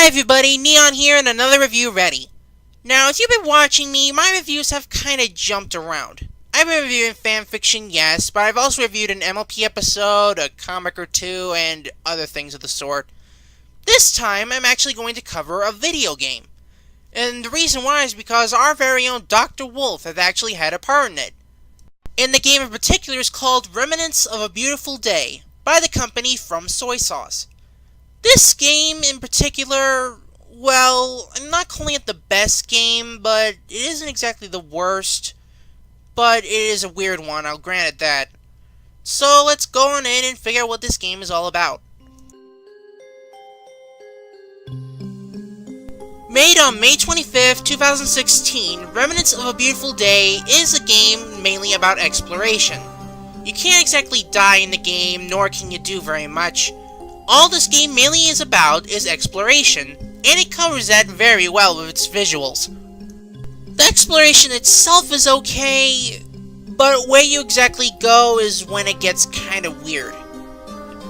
everybody, Neon here and another review ready. Now, if you've been watching me, my reviews have kinda jumped around. I've been reviewing fanfiction, yes, but I've also reviewed an MLP episode, a comic or two, and other things of the sort. This time, I'm actually going to cover a video game. And the reason why is because our very own Dr.Wolf has actually had a part in it. And the game in particular is called Remnants of a Beautiful Day, by the company From Soy Sauce. This game in particular, well, I'm not calling it the best game, but it isn't exactly the worst. But it is a weird one, I'll grant it that. So let's go on in and figure out what this game is all about. Made on May 25th, 2016, Remnants of a Beautiful Day is a game mainly about exploration. You can't exactly die in the game, nor can you do very much. All this game mainly is about is exploration, and it covers that very well with its visuals. The exploration itself is okay, but where you exactly go is when it gets kinda weird.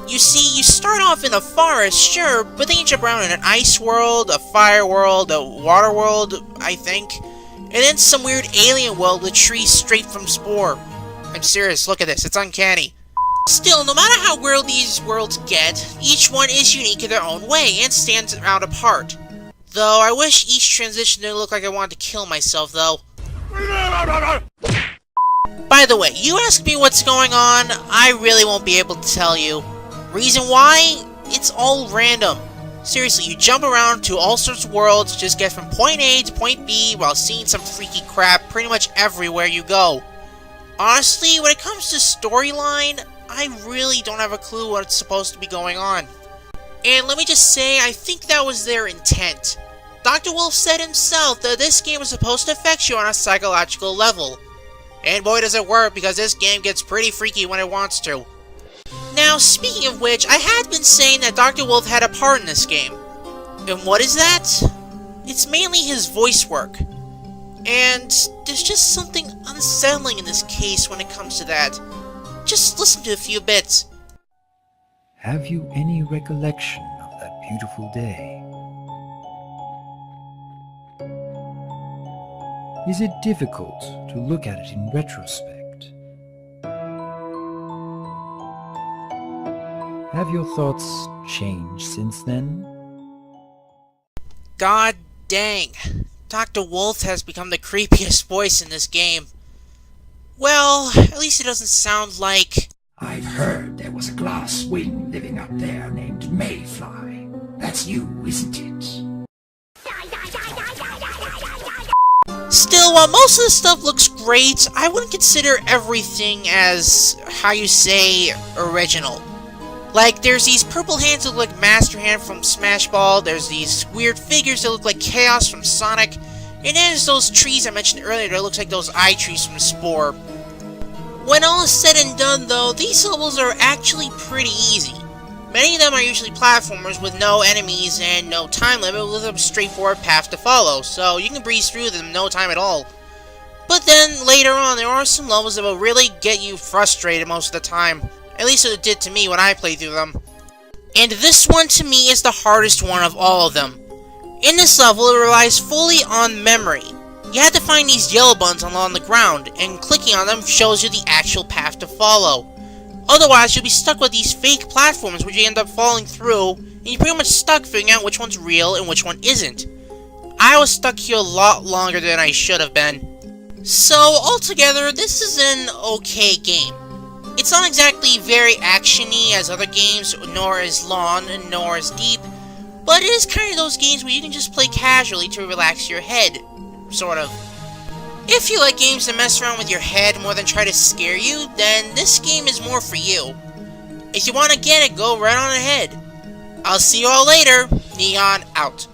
You see, you start off in a forest, sure, but then you jump around in an ice world, a fire world, a water world, I think, and then some weird alien world with trees straight from Spore. I'm serious, look at this, it's uncanny. Still, no matter how weird these worlds get, each one is unique in their own way and stands out apart. Though, I wish each transition didn't look like I wanted to kill myself, though. By the way, you ask me what's going on, I really won't be able to tell you. Reason why? It's all random. Seriously, you jump around to all sorts of worlds, just get from point A to point B while seeing some freaky crap pretty much everywhere you go. Honestly, when it comes to storyline, I really don't have a clue what's supposed to be going on. And let me just say, I think that was their intent. Dr. Wolf said himself that this game was supposed to affect you on a psychological level. And boy does it work, because this game gets pretty freaky when it wants to. Now, speaking of which, I had been saying that Dr. Wolf had a part in this game. And what is that? It's mainly his voice work. And there's just something unsettling in this case when it comes to that. Just listen to a few bits. Have you any recollection of that beautiful day? Is it difficult to look at it in retrospect? Have your thoughts changed since then? God dang. Dr. Wolf has become the creepiest voice in this game. Well, at least it doesn't sound like... I've heard there was a glass wing living up there named Mayfly. That's you, isn't it? Still, while most of the stuff looks great, I wouldn't consider everything as, how you say, original. Like, there's these purple hands that look like Master Hand from Smash Ball, there's these weird figures that look like Chaos from Sonic, and then there's those trees I mentioned earlier that looks like those eye trees from Spore. When all is said and done though, these levels are actually pretty easy. Many of them are usually platformers with no enemies and no time limit with a straightforward path to follow, so you can breeze through them in no time at all. But then, later on, there are some levels that will really get you frustrated most of the time. At least it did to me when I played through them. And this one, to me, is the hardest one of all of them. In this level, it relies fully on memory. You have to find these yellow buttons along the ground, and clicking on them shows you the actual path to follow. Otherwise, you'll be stuck with these fake platforms which you end up falling through, and you're pretty much stuck figuring out which one's real and which one isn't. I was stuck here a lot longer than I should have been. So, altogether, this is an okay game. It's not exactly very action-y as other games, nor as long, nor as deep, but it is kind of those games where you can just play casually to relax your head, sort of. If you like games that mess around with your head more than try to scare you, then this game is more for you. If you want to get it, go right on ahead. I'll see you all later. Neon out.